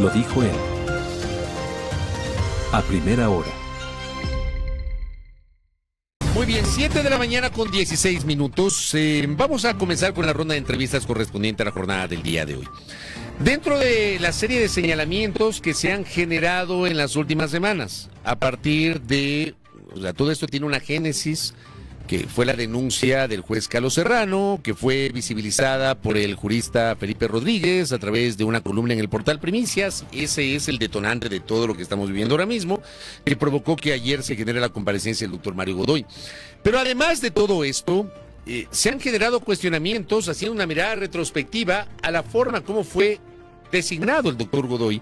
Lo dijo él. A primera hora. Muy bien, 7 de la mañana con 16 minutos. Vamos a comenzar con la ronda de entrevistas correspondiente a la jornada del día de hoy. Dentro de la serie de señalamientos que se han generado en las últimas semanas, a partir de, todo esto tiene una génesis, que fue la denuncia del juez Carlos Serrano, que fue visibilizada por el jurista Felipe Rodríguez a través de una columna en el portal Primicias. Ese es el detonante de todo lo que estamos viviendo ahora mismo, que provocó que ayer se genere la comparecencia del doctor Mario Godoy. Pero además de todo esto, se han generado cuestionamientos haciendo una mirada retrospectiva a la forma como fue designado el doctor Godoy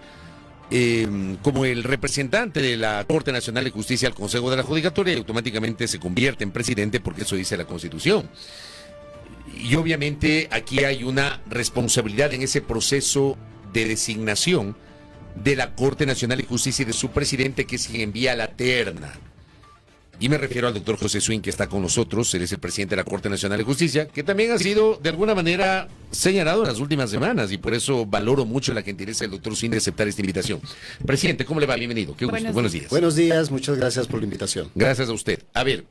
como el representante de la Corte Nacional de Justicia al Consejo de la Judicatura, y automáticamente se convierte en presidente porque eso dice la Constitución. Y obviamente aquí hay una responsabilidad en ese proceso de designación de la Corte Nacional de Justicia y de su presidente, que es quien envía la terna. Y me refiero al doctor José Swing, que está con nosotros. Él es el presidente de la Corte Nacional de Justicia, que también ha sido de alguna manera señalado en las últimas semanas, y por eso valoro mucho la gentileza del doctor Swing de aceptar esta invitación. Presidente, ¿cómo le va? Bienvenido. Qué gusto. Buenos días. Buenos días, muchas gracias por la invitación. Gracias a usted. A ver,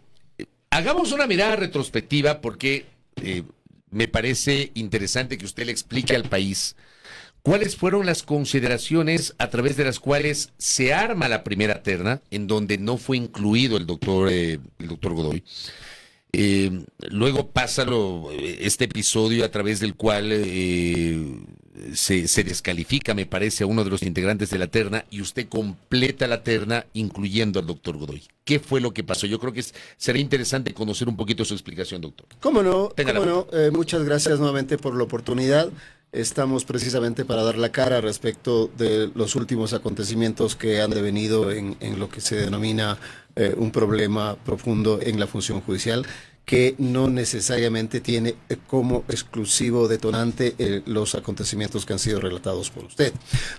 hagamos una mirada retrospectiva porque me parece interesante que usted le explique al país cuáles fueron las consideraciones a través de las cuales se arma la primera terna, en donde no fue incluido el doctor Godoy. Luego pasa este episodio a través del cual se descalifica, me parece, a uno de los integrantes de la terna, y usted completa la terna incluyendo al doctor Godoy. ¿Qué fue lo que pasó? Yo creo que sería interesante conocer un poquito su explicación, doctor. ¿Cómo no? Muchas gracias nuevamente por la oportunidad. Estamos precisamente para dar la cara respecto de los últimos acontecimientos que han devenido en lo que se denomina un problema profundo en la función judicial, que no necesariamente tiene como exclusivo detonante los acontecimientos que han sido relatados por usted.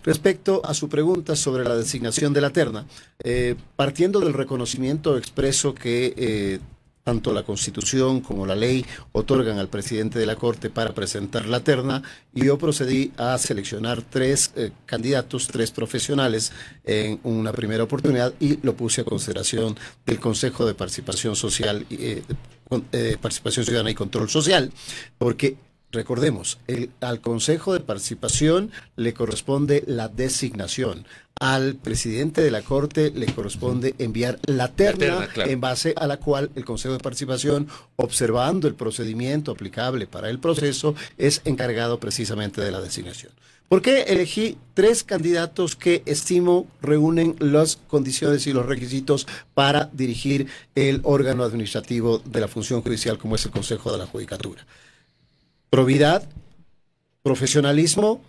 Respecto a su pregunta sobre la designación de la terna, partiendo del reconocimiento expreso que tanto la Constitución como la ley otorgan al presidente de la Corte para presentar la terna, yo procedí a seleccionar tres candidatos, tres profesionales en una primera oportunidad, y lo puse a consideración del Consejo de Participación Social, Participación Ciudadana y Control Social, porque recordemos, al Consejo de Participación le corresponde la designación. Al presidente de la Corte le corresponde enviar la terna, claro, en base a la cual el Consejo de Participación, observando el procedimiento aplicable para el proceso, es encargado precisamente de la designación. ¿Por qué elegí tres candidatos que estimo reúnen las condiciones y los requisitos para dirigir el órgano administrativo de la función judicial, como es el Consejo de la Judicatura? Probidad, profesionalismo,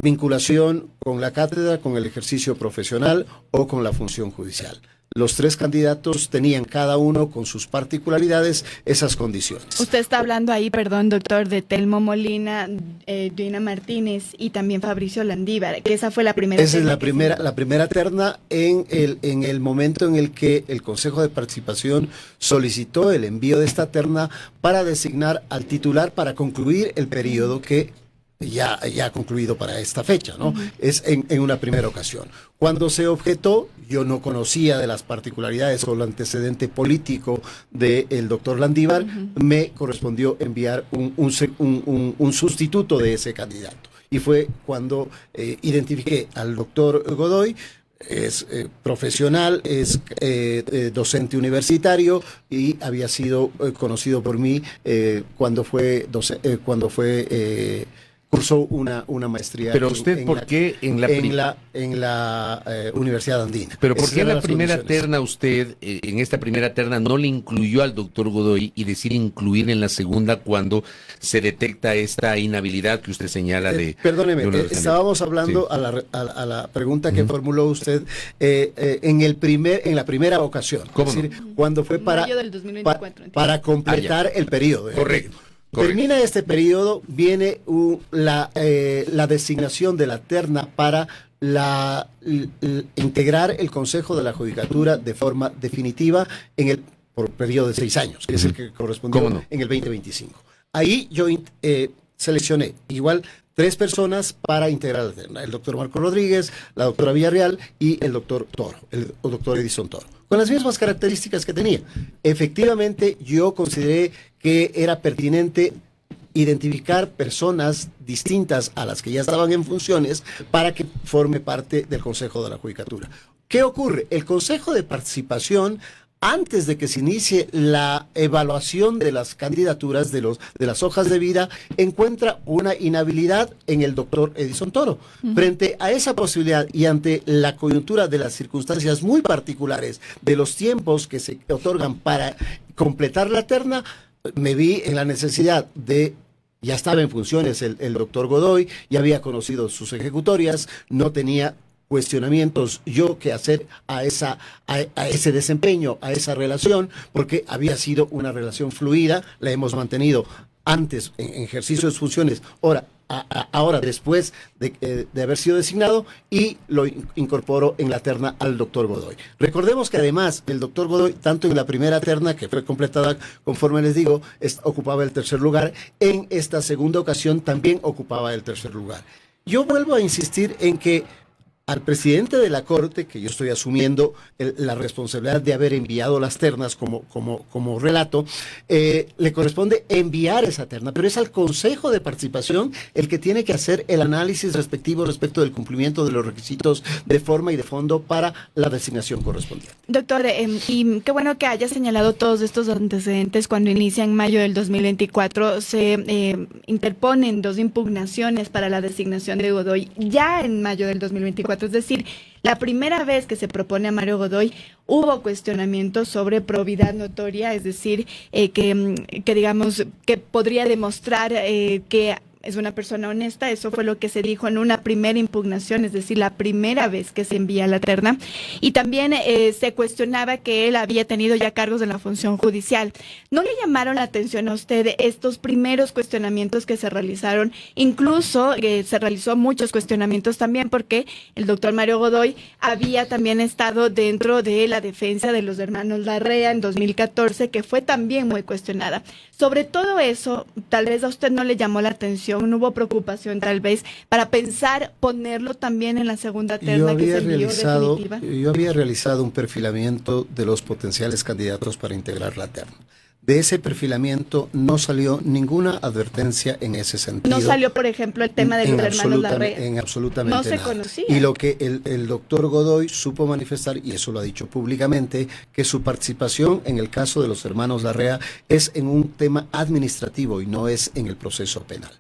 vinculación con la cátedra, con el ejercicio profesional o con la función judicial. Los tres candidatos tenían cada uno con sus particularidades esas condiciones. Usted está hablando ahí, perdón, doctor, de Telmo Molina, Dina Martínez y también Fabricio Landívar, que esa fue la primera terna. Esa es la primera terna en el momento en el que el Consejo de Participación solicitó el envío de esta terna para designar al titular para concluir el periodo que ya ha concluido para esta fecha, ¿no? Es en una primera ocasión. Cuando se objetó, yo no conocía de las particularidades o el antecedente político del doctor Landívar, me correspondió enviar un sustituto de ese candidato. Y fue cuando identifiqué al doctor Godoy. Es profesional, es docente universitario y había sido conocido por mí cuando cursó una maestría. Pero usted, ¿por qué en la Universidad Andina? Pero ¿por qué en la primera terna usted, en esta primera terna, no le incluyó al doctor Godoy y decide incluir en la segunda cuando se detecta esta inhabilidad que usted señala de... Perdóneme, estábamos hablando, sí, a la pregunta que formuló usted en la primera ocasión. ¿Cómo es decir, cuando fue para completar el periodo. Correcto. Termina este periodo, viene la designación de la terna para integrar el Consejo de la Judicatura de forma definitiva por periodo de 6 años, que es el que correspondió en el 2025. Ahí yo seleccioné igual 3 personas para integrar la terna: el doctor Marco Rodríguez, la doctora Villarreal y el doctor Toro, el doctor Edison Toro, con las mismas características que tenía. Efectivamente, yo consideré que era pertinente identificar personas distintas a las que ya estaban en funciones para que forme parte del Consejo de la Judicatura. ¿Qué ocurre? El Consejo de Participación, antes de que se inicie la evaluación de las candidaturas de las hojas de vida, encuentra una inhabilidad en el doctor Edison Toro. Frente a esa posibilidad y ante la coyuntura de las circunstancias muy particulares de los tiempos que se otorgan para completar la terna, me vi en la necesidad de... Ya estaba en funciones el doctor Godoy, ya había conocido sus ejecutorias, no tenía cuestionamientos yo que hacer a ese desempeño, a esa relación, porque había sido una relación fluida, la hemos mantenido antes en ejercicio de sus funciones, ahora después de haber sido designado, y lo incorporó en la terna al doctor Godoy. Recordemos que además el doctor Godoy, tanto en la primera terna, que fue completada conforme les digo, ocupaba el 3er lugar, en esta segunda ocasión también ocupaba el 3er lugar. Yo vuelvo a insistir en que al presidente de la Corte, que yo estoy asumiendo la responsabilidad de haber enviado las ternas como relato, le corresponde enviar esa terna, pero es al Consejo de Participación el que tiene que hacer el análisis respectivo respecto del cumplimiento de los requisitos de forma y de fondo para la designación correspondiente. Doctor, y qué bueno que haya señalado todos estos antecedentes. Cuando inicia en mayo del 2024, se interponen 2 impugnaciones para la designación de Godoy ya en mayo del 2024. Es decir, la primera vez que se propone a Mario Godoy hubo cuestionamientos sobre probidad notoria, es decir, que digamos que podría demostrar que es una persona honesta. Eso fue lo que se dijo en una primera impugnación, es decir, la primera vez que se envía la terna. Y también se cuestionaba que él había tenido ya cargos en la función judicial. ¿No le llamaron la atención a usted estos primeros cuestionamientos que se realizaron? Incluso se realizó muchos cuestionamientos también porque el doctor Mario Godoy había también estado dentro de la defensa de los hermanos Larrea en 2014, que fue también muy cuestionada. Sobre todo eso, tal vez a usted no le llamó la atención, no hubo preocupación tal vez para pensar ponerlo también en la segunda terna que se envió definitiva. Yo había realizado un perfilamiento de los potenciales candidatos para integrar la terna. De ese perfilamiento no salió ninguna advertencia en ese sentido. No salió, por ejemplo, el tema de los hermanos Larrea. En absolutamente nada. No se conocía. Y lo que el doctor Godoy supo manifestar, y eso lo ha dicho públicamente, que su participación en el caso de los hermanos Larrea es en un tema administrativo y no es en el proceso penal.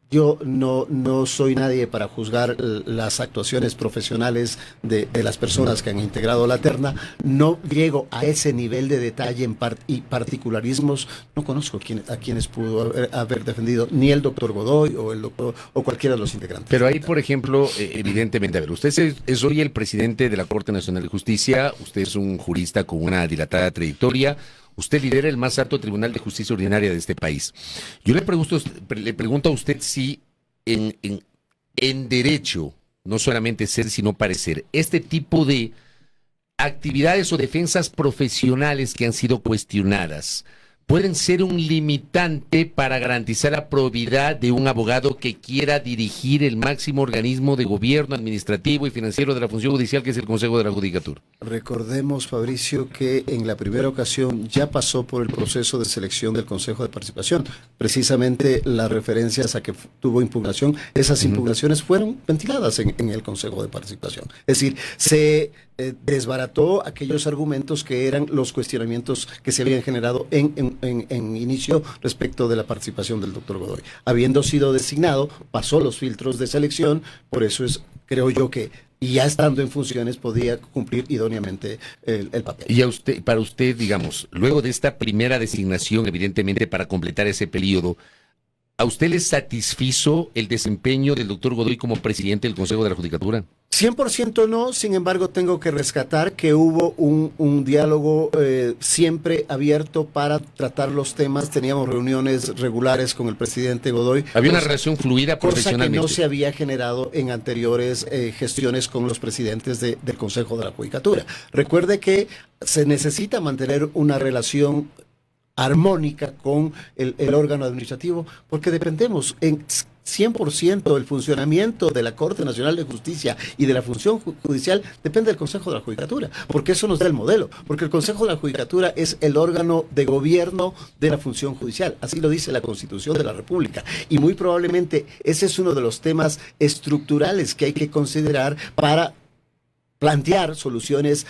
Yo no soy nadie para juzgar las actuaciones profesionales de las personas que han integrado la terna. No llego a ese nivel de detalle y particularismos. No conozco a quienes pudo haber defendido ni el doctor Godoy o el doctor o cualquiera de los integrantes. Pero ahí, por ejemplo, evidentemente, a ver, usted es hoy el presidente de la Corte Nacional de Justicia, usted es un jurista con una dilatada trayectoria. Usted lidera el más alto Tribunal de Justicia Ordinaria de este país. Yo le pregunto a usted si en derecho, no solamente ser, sino parecer, este tipo de actividades o defensas profesionales que han sido cuestionadas pueden ser un limitante para garantizar la probidad de un abogado que quiera dirigir el máximo organismo de gobierno administrativo y financiero de la función judicial, que es el Consejo de la Judicatura. Recordemos, Fabricio, que en la primera ocasión ya pasó por el proceso de selección del Consejo de Participación. Precisamente las referencias a que tuvo impugnación, esas impugnaciones fueron ventiladas en el Consejo de Participación. Es decir, se desbarató aquellos argumentos que eran los cuestionamientos que se habían generado en inicio respecto de la participación del doctor Godoy. Habiendo sido designado, pasó los filtros de selección, por eso creo yo que, y ya estando en funciones, podía cumplir idóneamente el papel. Y para usted, digamos, luego de esta primera designación, evidentemente para completar ese periodo, ¿a usted le satisfizo el desempeño del doctor Godoy como presidente del Consejo de la Judicatura? 100% no, sin embargo tengo que rescatar que hubo un diálogo siempre abierto para tratar los temas. Teníamos reuniones regulares con el presidente Godoy. Había una relación fluida profesionalmente. Cosa que no se había generado en anteriores gestiones con los presidentes del Consejo de la Judicatura. Recuerde que se necesita mantener una relación armónica con el órgano administrativo, porque dependemos en 100% del funcionamiento de la Corte Nacional de Justicia y de la función judicial depende del Consejo de la Judicatura, porque eso nos da el modelo, porque el Consejo de la Judicatura es el órgano de gobierno de la función judicial, así lo dice la Constitución de la República, y muy probablemente ese es uno de los temas estructurales que hay que considerar para plantear soluciones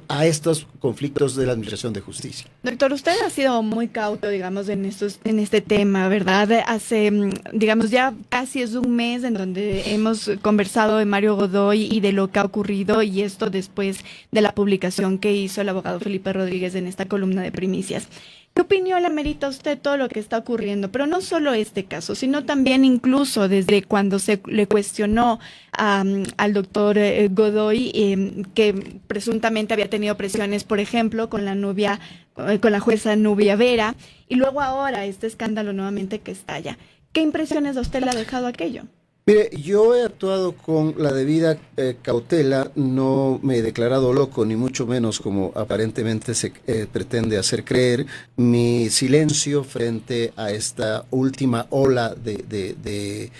a estos conflictos de la Administración de Justicia. Doctor, usted ha sido muy cauto, digamos, en este tema, ¿verdad? Hace, digamos, ya casi es un mes en donde hemos conversado de Mario Godoy y de lo que ha ocurrido, y esto después de la publicación que hizo el abogado Felipe Rodríguez en esta columna de Primicias. ¿Qué opinión le merita a usted todo lo que está ocurriendo? Pero no solo este caso, sino también incluso desde cuando se le cuestionó al doctor Godoy, que presuntamente había tenido presiones, por ejemplo, con la jueza Nubia Vera, y luego ahora este escándalo nuevamente que estalla. ¿Qué impresiones a usted le ha dejado aquello? Mire, yo he actuado con la debida cautela, no me he declarado loco, ni mucho menos como aparentemente se pretende hacer creer. Mi silencio frente a esta última ola de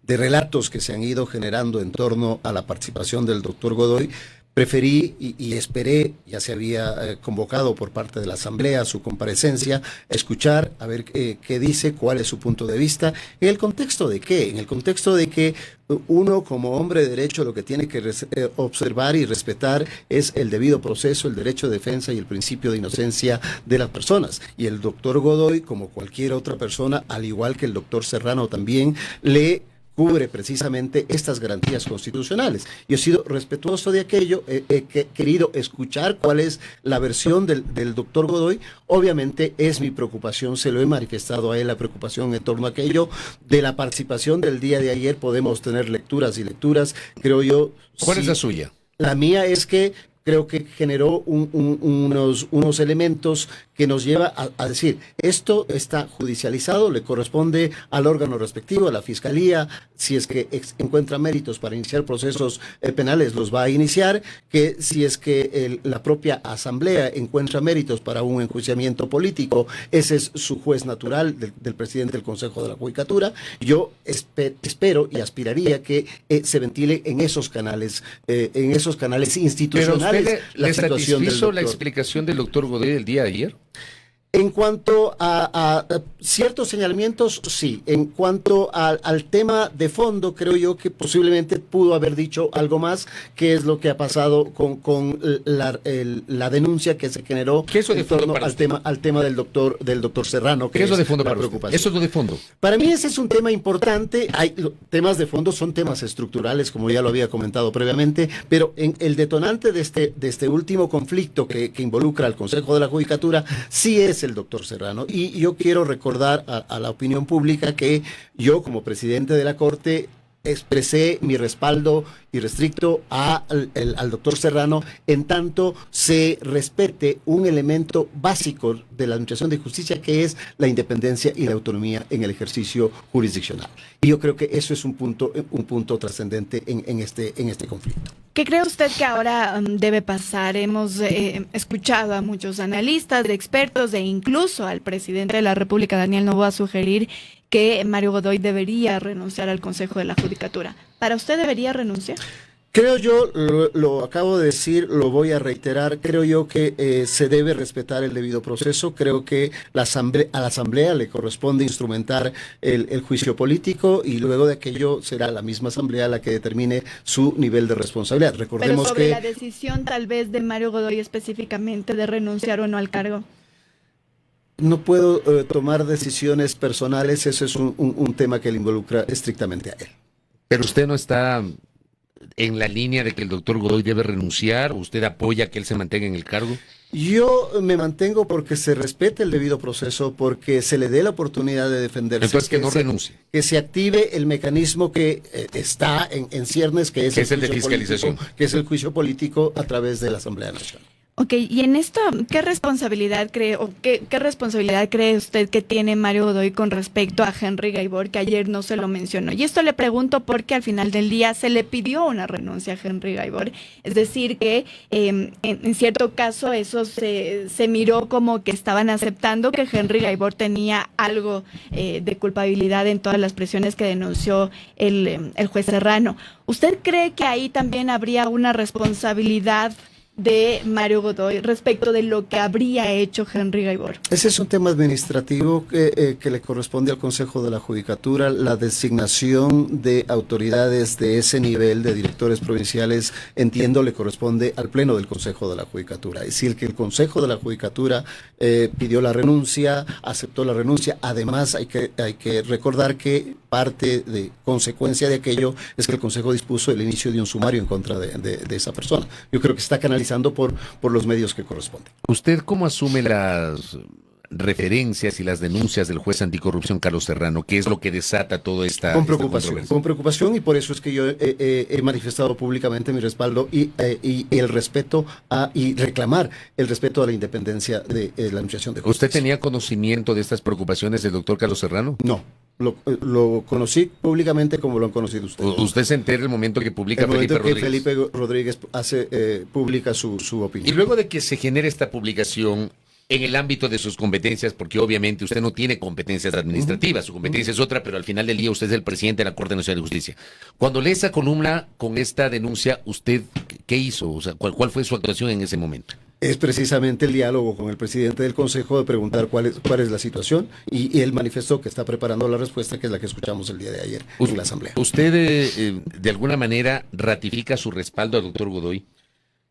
relatos que se han ido generando en torno a la participación del doctor Godoy, preferí y esperé, ya se había convocado por parte de la Asamblea su comparecencia, escuchar, a ver qué dice, cuál es su punto de vista. ¿En el contexto de qué? En el contexto de que uno como hombre de derecho lo que tiene que observar y respetar es el debido proceso, el derecho de defensa y el principio de inocencia de las personas. Y el doctor Godoy, como cualquier otra persona, al igual que el doctor Serrano también, le cubre precisamente estas garantías constitucionales. Yo he sido respetuoso de aquello, he querido escuchar cuál es la versión del doctor Godoy. Obviamente es mi preocupación, se lo he manifestado a él, la preocupación en torno a aquello. De la participación del día de ayer podemos tener lecturas y lecturas, creo yo. ¿Cuál es la suya? La mía es que creo que generó unos elementos que nos lleva a decir, esto está judicializado, le corresponde al órgano respectivo, a la Fiscalía, si es que encuentra méritos para iniciar procesos penales, los va a iniciar, que si es que la propia Asamblea encuentra méritos para un enjuiciamiento político, ese es su juez natural del presidente del Consejo de la Judicatura. Yo espero y aspiraría que se ventile en esos canales institucionales. ¿Pero usted le satisfizo la explicación del doctor Godoy del día de ayer? En cuanto a ciertos señalamientos, sí. En cuanto al tema de fondo, creo yo que posiblemente pudo haber dicho algo más, que es lo que ha pasado con la denuncia que se generó en torno al tema del doctor Serrano. ¿Qué es lo de fondo para usted? Eso es lo de fondo. Para mí ese es un tema importante. Temas de fondo son temas estructurales, como ya lo había comentado previamente, pero en el detonante de este último conflicto que involucra al Consejo de la Judicatura, sí es el doctor Serrano. Y yo quiero recordar a la opinión pública que yo, como presidente de la Corte, expresé mi respaldo irrestricto al doctor Serrano en tanto se respete un elemento básico de la Administración de Justicia, que es la independencia y la autonomía en el ejercicio jurisdiccional. Y yo creo que eso es un punto trascendente en este conflicto. ¿Qué cree usted que ahora debe pasar? Hemos escuchado a muchos analistas, de expertos e incluso al presidente de la República, Daniel Noboa, sugerir que Mario Godoy debería renunciar al Consejo de la Judicatura. ¿Para usted debería renunciar? Creo yo, lo acabo de decir, lo voy a reiterar, creo yo que se debe respetar el debido proceso. Creo que a la Asamblea le corresponde instrumentar el juicio político y luego de aquello será la misma Asamblea la que determine su nivel de responsabilidad. Recordemos Pero sobre la decisión tal vez de Mario Godoy específicamente de renunciar o no al cargo. No puedo tomar decisiones personales, eso es un tema que le involucra estrictamente a él. Pero usted no está en la línea de que el doctor Godoy debe renunciar, ¿usted apoya que él se mantenga en el cargo? Yo me mantengo porque se respete el debido proceso, porque se le dé la oportunidad de defenderse. Entonces que no renuncie. Que se active el mecanismo que está en ciernes, que es el de fiscalización. Que es el juicio político a través de la Asamblea Nacional. Ok, y en esto, ¿qué responsabilidad cree o qué responsabilidad cree usted que tiene Mario Godoy con respecto a Henry Gaibor, que ayer no se lo mencionó? Y esto le pregunto porque al final del día se le pidió una renuncia a Henry Gaibor, es decir que en cierto caso eso se miró como que estaban aceptando que Henry Gaibor tenía algo de culpabilidad en todas las presiones que denunció el juez Serrano. ¿Usted cree que ahí también habría una responsabilidad de Mario Godoy respecto de lo que habría hecho Henry Gaibor? Ese es un tema administrativo que le corresponde al Consejo de la Judicatura. La designación de autoridades de ese nivel, de directores provinciales, entiendo, le corresponde al Pleno del Consejo de la Judicatura. Es decir, que el Consejo de la Judicatura pidió la renuncia, aceptó la renuncia. Además, hay que recordar que parte de consecuencia de aquello es que el Consejo dispuso el inicio de un sumario en contra de esa persona. Yo creo que está canalizando por los medios que corresponden. ¿Usted cómo asume las referencias y las denuncias del juez anticorrupción Carlos Serrano? ¿Qué es lo que desata toda esta controversia? Con preocupación, y por eso es que yo he manifestado públicamente mi respaldo y el respeto y reclamar el respeto a la independencia de la Administración de Justicia. ¿Usted tenía conocimiento de estas preocupaciones del doctor Carlos Serrano? No. Lo conocí públicamente como lo han conocido ustedes. ¿Usted se entera el momento que publica Felipe Rodríguez? Felipe Rodríguez hace pública su opinión. Y luego de que se genere esta publicación en el ámbito de sus competencias, porque obviamente usted no tiene competencias administrativas, su competencia es otra, pero al final del día usted es el presidente de la Corte Nacional de Justicia. Cuando lee esa columna con esta denuncia, ¿usted qué hizo? O sea, ¿cuál fue su actuación en ese momento? Es precisamente el diálogo con el presidente del Consejo de preguntar cuál es la situación, y él manifestó que está preparando la respuesta, que es la que escuchamos el día de ayer en la Asamblea. ¿Usted de alguna manera ratifica su respaldo al doctor Godoy?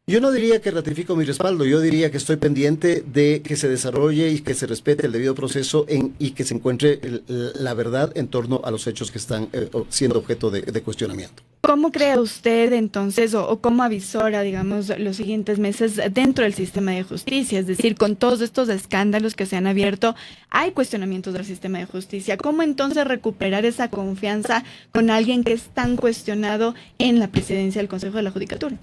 Yo no diría que ratifico mi respaldo, yo diría que estoy pendiente de que se desarrolle y que se respete el debido proceso y que se encuentre la verdad en torno a los hechos que están siendo objeto de cuestionamiento. ¿Cómo cree usted entonces o cómo avisora, digamos, los siguientes meses dentro del sistema de justicia? Es decir, con todos estos escándalos que se han abierto, hay cuestionamientos del sistema de justicia. ¿Cómo entonces recuperar esa confianza con alguien que es tan cuestionado en la presidencia del Consejo de la Judicatura?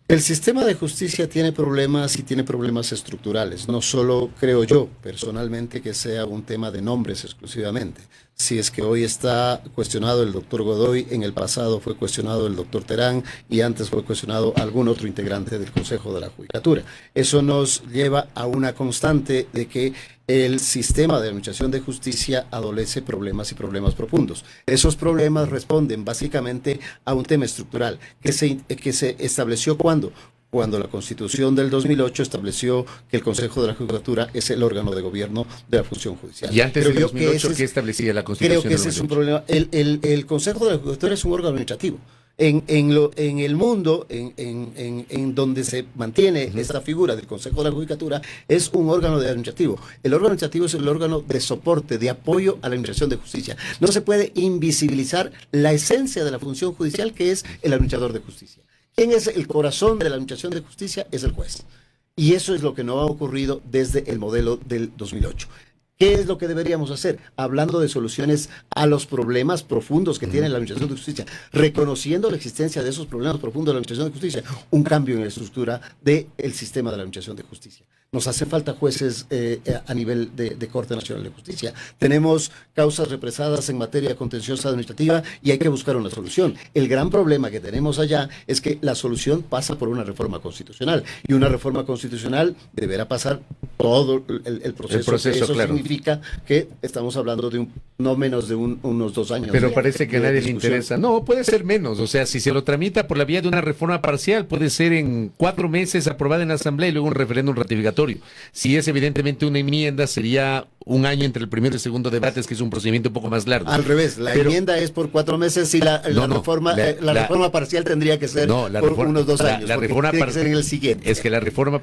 El sistema de justicia tiene problemas, y tiene problemas estructurales. No solo creo yo personalmente que sea un tema de nombres exclusivamente. Si es que hoy está cuestionado el doctor Godoy, en el pasado fue cuestionado el doctor Terán y antes fue cuestionado algún otro integrante del Consejo de la Judicatura. Eso nos lleva a una constante de que el sistema de administración de justicia adolece problemas y problemas profundos. Esos problemas responden básicamente a un tema estructural que se estableció cuando la Constitución del 2008 estableció que el Consejo de la Judicatura es el órgano de gobierno de la función judicial. Y antes del 2008, ¿qué establecía la Constitución? Creo que ese es un problema. El Consejo de la Judicatura es un órgano administrativo. En el mundo, en donde se mantiene esta figura del Consejo de la Judicatura, es un órgano administrativo. El órgano administrativo es el órgano de soporte, de apoyo a la administración de justicia. No se puede invisibilizar la esencia de la función judicial, que es el administrador de justicia. ¿Quién es el corazón de la administración de justicia? Es el juez. Y eso es lo que no ha ocurrido desde el modelo del 2008. ¿Qué es lo que deberíamos hacer? Hablando de soluciones a los problemas profundos que tiene la Administración de Justicia, reconociendo la existencia de esos problemas profundos de la Administración de Justicia, un cambio en la estructura del sistema de la Administración de Justicia. Nos hace falta jueces a nivel de Corte Nacional de Justicia. Tenemos causas represadas en materia contenciosa administrativa y hay que buscar una solución. El gran problema que tenemos allá es que la solución pasa por una reforma constitucional, y una reforma constitucional deberá pasar todo el proceso. Eso claro. Significa que estamos hablando de no menos de unos 2 años. Pero parece que a nadie le interesa. No, puede ser menos. O sea, si se lo tramita por la vía de una reforma parcial, puede ser en 4 meses aprobada en la Asamblea y luego un referéndum ratificatorio. Si es evidentemente una enmienda, sería 1 año entre el primero y el segundo debate, que es un procedimiento un poco más largo. Al revés, enmienda es por 4 meses y la reforma parcial tendría que ser por unos 2 años. La reforma tiene que ser en el siguiente. Es que la reforma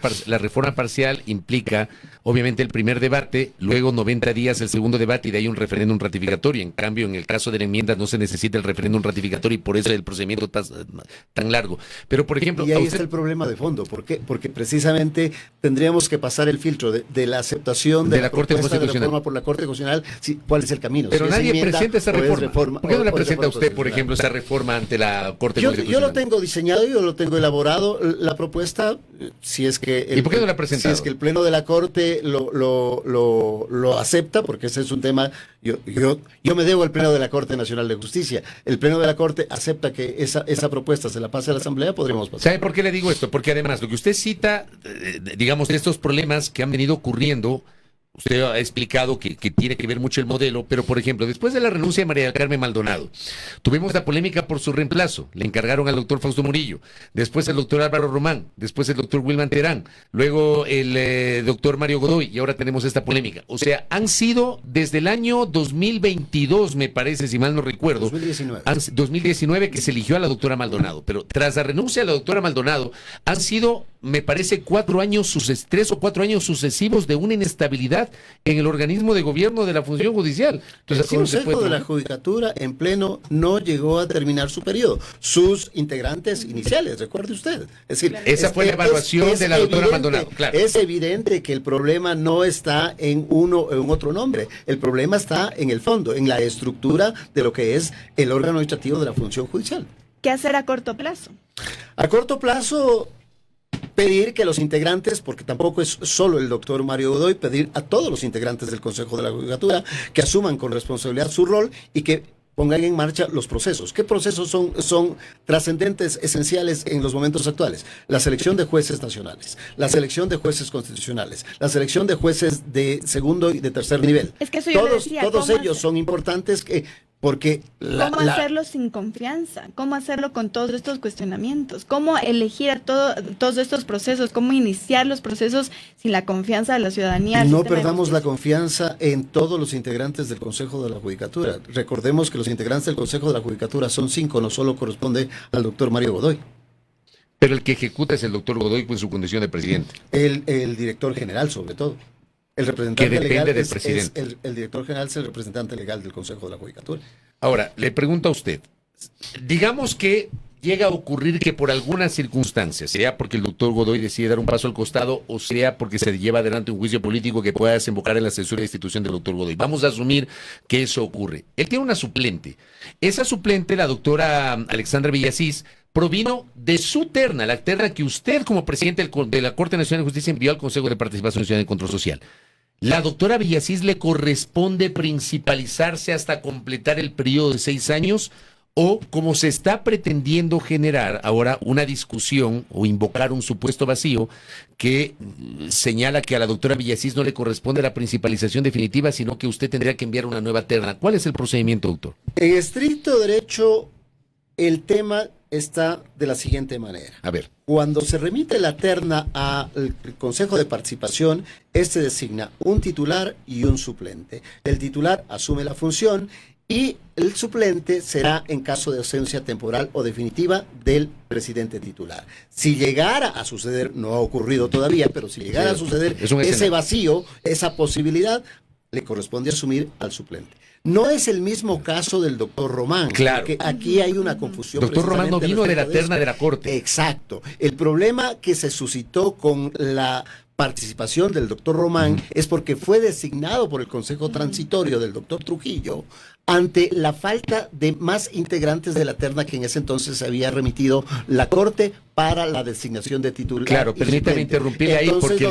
parcial implica, obviamente, el primer debate, luego 90 días el segundo debate y de ahí un referéndum ratificatorio. En cambio, en el caso de la enmienda no se necesita el referéndum ratificatorio y por eso el procedimiento tan largo. Pero, por ejemplo... Y ahí está el problema de fondo. ¿Por qué? Porque precisamente tendríamos que pasar el filtro de la aceptación de la Corte Constitucional Constitucional. reforma por la Corte Constitucional, ¿cuál es el camino? Pero si nadie presenta esa reforma. ¿Por qué no la o presenta reforma usted, por ejemplo, esa reforma ante la Corte Yo Constitucional? lo tengo diseñado, yo lo tengo elaborado, la propuesta, si es que... ¿Y por qué no la ha presentado? Si es que el Pleno de la Corte lo acepta, porque ese es un tema... Yo me debo al Pleno de la Corte Nacional de Justicia. El Pleno de la Corte acepta que esa propuesta se la pase a la Asamblea, podríamos pasar. ¿Sabe por qué le digo esto? Porque además, lo que usted cita, digamos, de estos problemas que han venido ocurriendo, usted ha explicado que tiene que ver mucho el modelo, pero por ejemplo, después de la renuncia de María del Carmen Maldonado, tuvimos la polémica por su reemplazo, le encargaron al doctor Fausto Murillo, después el doctor Álvaro Román, después el doctor Wilman Terán, luego el doctor Mario Godoy, y ahora tenemos esta polémica. O sea, han sido desde el año 2022, me parece, si mal no recuerdo, 2019 que se eligió a la doctora Maldonado, pero tras la renuncia de la doctora Maldonado, han sido, me parece, 3 o 4 años sucesivos de una inestabilidad en el organismo de gobierno de la función judicial. Entonces, el Consejo de la Judicatura en pleno no llegó a terminar su periodo. Sus integrantes iniciales, recuerde usted. Es decir, esa fue la evaluación de la doctora Maldonado. Claro. Es evidente que el problema no está en uno o en otro nombre. El problema está en el fondo, en la estructura de lo que es el órgano administrativo de la función judicial. ¿Qué hacer a corto plazo? A corto plazo, pedir que los integrantes, porque tampoco es solo el doctor Mario Godoy, pedir a todos los integrantes del Consejo de la Judicatura que asuman con responsabilidad su rol y que pongan en marcha los procesos. ¿Qué procesos son trascendentes, esenciales en los momentos actuales? La selección de jueces nacionales, la selección de jueces constitucionales, la selección de jueces de segundo y de tercer nivel. Es que eso yo le decía, todos ellos son importantes porque ¿cómo hacerlo sin confianza? ¿Cómo hacerlo con todos estos cuestionamientos? ¿Cómo elegir a todos estos procesos? ¿Cómo iniciar los procesos sin la confianza de la ciudadanía? No perdamos la confianza en todos los integrantes del Consejo de la Judicatura. Recordemos que los integrantes del Consejo de la Judicatura son 5, no solo corresponde al doctor Mario Godoy. Pero el que ejecuta es el doctor Godoy en su condición de presidente. El director general, sobre todo. El representante que depende legal del presidente. el director general es el representante legal del Consejo de la Judicatura. Ahora, le pregunto a usted, digamos que llega a ocurrir que por alguna circunstancia, sea porque el doctor Godoy decide dar un paso al costado o sea porque se lleva adelante un juicio político que pueda desembocar en la censura de institución del doctor Godoy. Vamos a asumir que eso ocurre. Él tiene una suplente. Esa suplente, la doctora Alexandra Villasís, provino de su terna, la terna que usted como presidente de la Corte Nacional de Justicia envió al Consejo de Participación Ciudadana y Control Social. La doctora Villasís le corresponde principalizarse hasta completar el periodo de 6 años o como se está pretendiendo generar ahora una discusión o invocar un supuesto vacío que señala que a la doctora Villasís no le corresponde la principalización definitiva, sino que usted tendría que enviar una nueva terna. ¿Cuál es el procedimiento, doctor? En estricto derecho, el tema está de la siguiente manera. A ver. Cuando se remite la terna al Consejo de Participación, este designa un titular y un suplente. El titular asume la función y el suplente será en caso de ausencia temporal o definitiva del presidente titular. Si llegara a suceder, no ha ocurrido todavía, pero si llegara a suceder ese vacío, esa posibilidad, le corresponde asumir al suplente. No es el mismo caso del doctor Román, claro, porque aquí hay una confusión. Doctor Román no vino de la terna de la Corte. Exacto. El problema que se suscitó con la participación del doctor Román es porque fue designado por el Consejo Transitorio del doctor Trujillo ante la falta de más integrantes de la terna que en ese entonces había remitido la Corte para la designación de titular. Claro, permítame interrumpirle ahí porque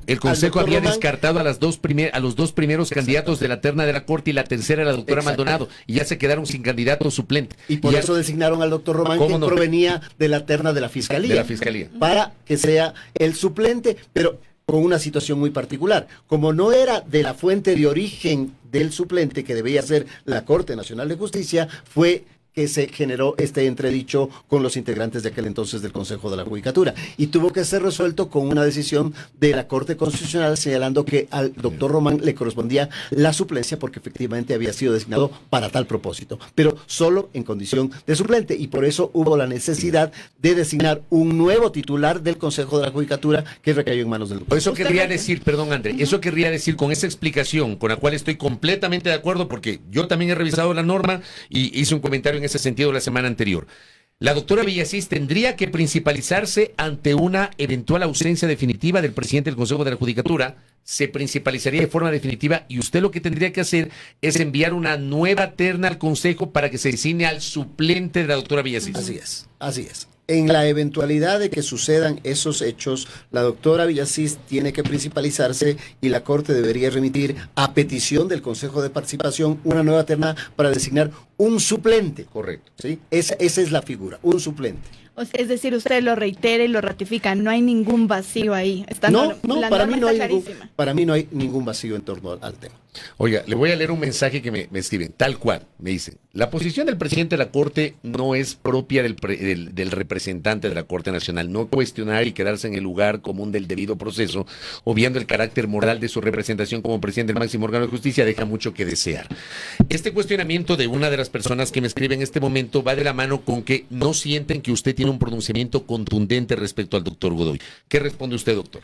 el Consejo había descartado a los dos primeros candidatos de la terna de la Corte y la tercera, la doctora Maldonado, y ya se quedaron sin candidato suplente. Y por eso designaron al doctor Román, que provenía de la terna de la Fiscalía. De la Fiscalía. Para que sea el suplente, pero con una situación muy particular. Como no era de la fuente de origen del suplente, que debía ser la Corte Nacional de Justicia, fue que se generó este entredicho con los integrantes de aquel entonces del Consejo de la Judicatura. Y tuvo que ser resuelto con una decisión de la Corte Constitucional señalando que al doctor Román le correspondía la suplencia porque efectivamente había sido designado para tal propósito, pero solo en condición de suplente. Y por eso hubo la necesidad de designar un nuevo titular del Consejo de la Judicatura que recayó en manos del doctor. Eso querría decir, perdón André, eso querría decir con esa explicación con la cual estoy completamente de acuerdo porque yo también he revisado la norma y hice un comentario en ese sentido la semana anterior. La doctora Villasís tendría que principalizarse ante una eventual ausencia definitiva del presidente del Consejo de la Judicatura. Se principalizaría de forma definitiva y usted lo que tendría que hacer es enviar una nueva terna al Consejo para que se designe al suplente de la doctora Villasís. Así es, así es. En la eventualidad de que sucedan esos hechos, la doctora Villasís tiene que principalizarse y la Corte debería remitir a petición del Consejo de Participación una nueva terna para designar un suplente. Correcto. ¿Sí? Esa es la figura, un suplente. O sea, es decir, usted lo reitera y lo ratifica, no hay ningún vacío ahí. La para norma mí no está hay ningún, clarísima. para mí no hay ningún vacío en torno al tema. Oiga, le voy a leer un mensaje que me escriben, tal cual, me dicen, la posición del presidente de la Corte no es propia del representante de la Corte Nacional, no cuestionar y quedarse en el lugar común del debido proceso, obviando el carácter moral de su representación como presidente del máximo órgano de justicia, deja mucho que desear. Este cuestionamiento de una de las personas que me escribe en este momento va de la mano con que no sienten que usted tiene un pronunciamiento contundente respecto al doctor Godoy. ¿Qué responde usted, doctor?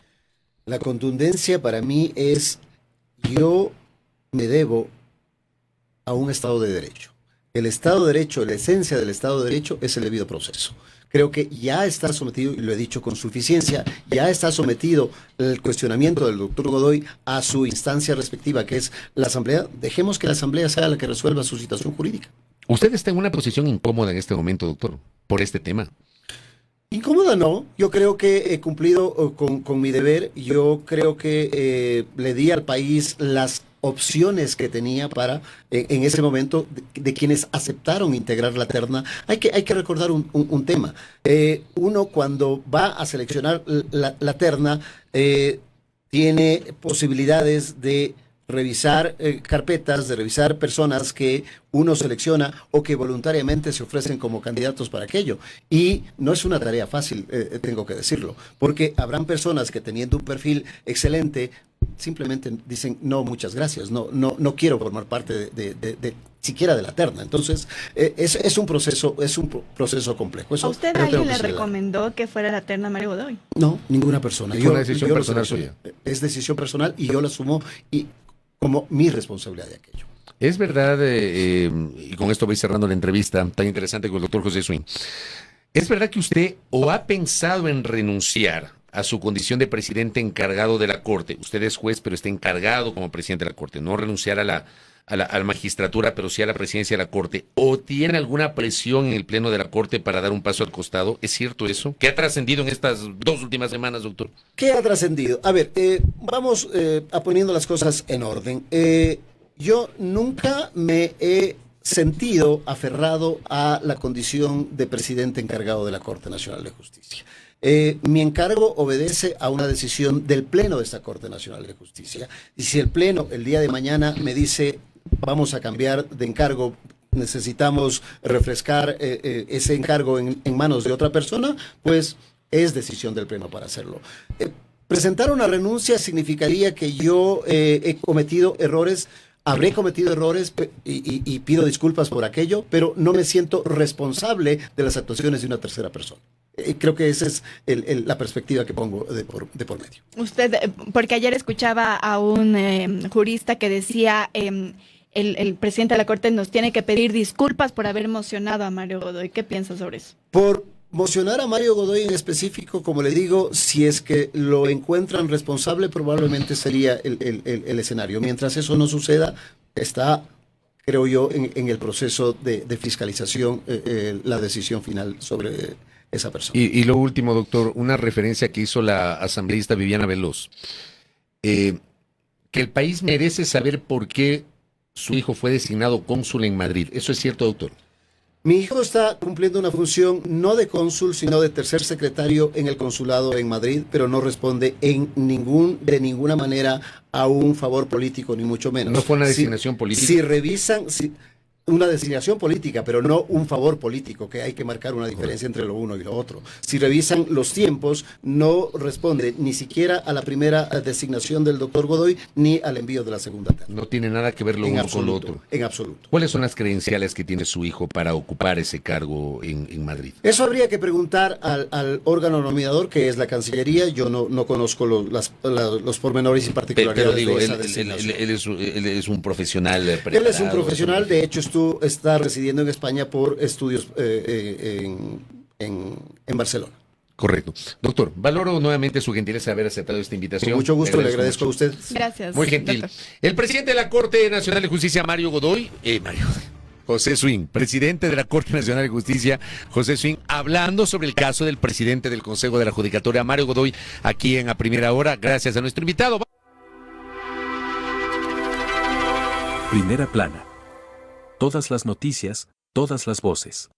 La contundencia para mí es, yo me debo a un Estado de Derecho. El Estado de Derecho, la esencia del Estado de Derecho es el debido proceso. Creo que ya está sometido, y lo he dicho con suficiencia, ya está sometido el cuestionamiento del doctor Godoy a su instancia respectiva, que es la Asamblea. Dejemos que la Asamblea sea la que resuelva su situación jurídica. Usted está en una posición incómoda en este momento, doctor, por este tema. Incómoda no, yo creo que he cumplido con mi deber, yo creo que le di al país las opciones que tenía para, en ese momento, de quienes aceptaron integrar la terna. Hay que recordar un tema. Uno cuando va a seleccionar la terna tiene posibilidades de revisar carpetas, de revisar personas que uno selecciona o que voluntariamente se ofrecen como candidatos para aquello. Y no es una tarea fácil, tengo que decirlo, porque habrán personas que teniendo un perfil excelente, simplemente dicen, no, muchas gracias, no quiero formar parte de siquiera de la terna. Entonces, es un proceso complejo. Eso ¿A usted alguien le recomendó que fuera la terna Mario Godoy? No, ninguna persona. Fue una decisión personal suya. Es decisión personal y yo la asumo como mi responsabilidad de aquello. Es verdad, y con esto voy cerrando la entrevista tan interesante con el doctor José Swing, ¿es verdad que usted o ha pensado en renunciar a su condición de presidente encargado de la Corte? Usted es juez, pero está encargado como presidente de la Corte, no renunciar a la magistratura, pero sí a la presidencia de la Corte. ¿O tiene alguna presión en el Pleno de la Corte para dar un paso al costado? ¿Es cierto eso? ¿Qué ha trascendido en estas 2 últimas semanas, doctor? ¿Qué ha trascendido? A ver, vamos a poniendo las cosas en orden. Yo nunca me he sentido aferrado a la condición de presidente encargado de la Corte Nacional de Justicia. Mi encargo obedece a una decisión del Pleno de esta Corte Nacional de Justicia. Y si el Pleno el día de mañana me dice, vamos a cambiar de encargo, necesitamos refrescar ese encargo en manos de otra persona, pues es decisión del Pleno para hacerlo. Presentar una renuncia significaría que yo he cometido errores. Habré cometido errores y pido disculpas por aquello, pero no me siento responsable de las actuaciones de una tercera persona. Creo que esa es la perspectiva que pongo de por medio. Usted, porque ayer escuchaba a un jurista que decía, el presidente de la Corte nos tiene que pedir disculpas por haber mocionado a Mario Godoy. ¿Qué piensa sobre eso? Por mocionar a Mario Godoy en específico, como le digo, si es que lo encuentran responsable, probablemente sería el escenario. Mientras eso no suceda, está, creo yo, en el proceso de fiscalización la decisión final sobre esa persona. Y lo último, doctor, una referencia que hizo la asambleísta Viviana Veloz, que el país merece saber por qué su hijo fue designado cónsul en Madrid. ¿Eso es cierto, doctor? Mi hijo está cumpliendo una función no de cónsul, sino de tercer secretario en el consulado en Madrid, pero no responde de ninguna manera a un favor político, ni mucho menos. ¿No fue una designación política? Si revisan, una designación política, pero no un favor político, que hay que marcar una diferencia entre lo uno y lo otro. Si revisan los tiempos, no responde ni siquiera a la primera designación del doctor Godoy, ni al envío de la segunda terna. No tiene nada que ver lo uno con lo otro. En absoluto. ¿Cuáles son las credenciales que tiene su hijo para ocupar ese cargo en Madrid? Eso habría que preguntar al órgano nominador, que es la Cancillería. Yo no conozco los pormenores y particularidades pero digo, de esa designación. él es un profesional. Él es un profesional, de hecho estuvo está residiendo en España por estudios en Barcelona. Correcto. Doctor, valoro nuevamente su gentileza de haber aceptado esta invitación. Con mucho gusto, le agradezco mucho. a usted. Gracias. Muy gentil. Doctor. El presidente de la Corte Nacional de Justicia, José Swing, presidente de la Corte Nacional de Justicia, José Swing, hablando sobre el caso del presidente del Consejo de la Judicatura, Mario Godoy, aquí en A Primera Hora, gracias a nuestro invitado. Primera plana. Todas las noticias, todas las voces.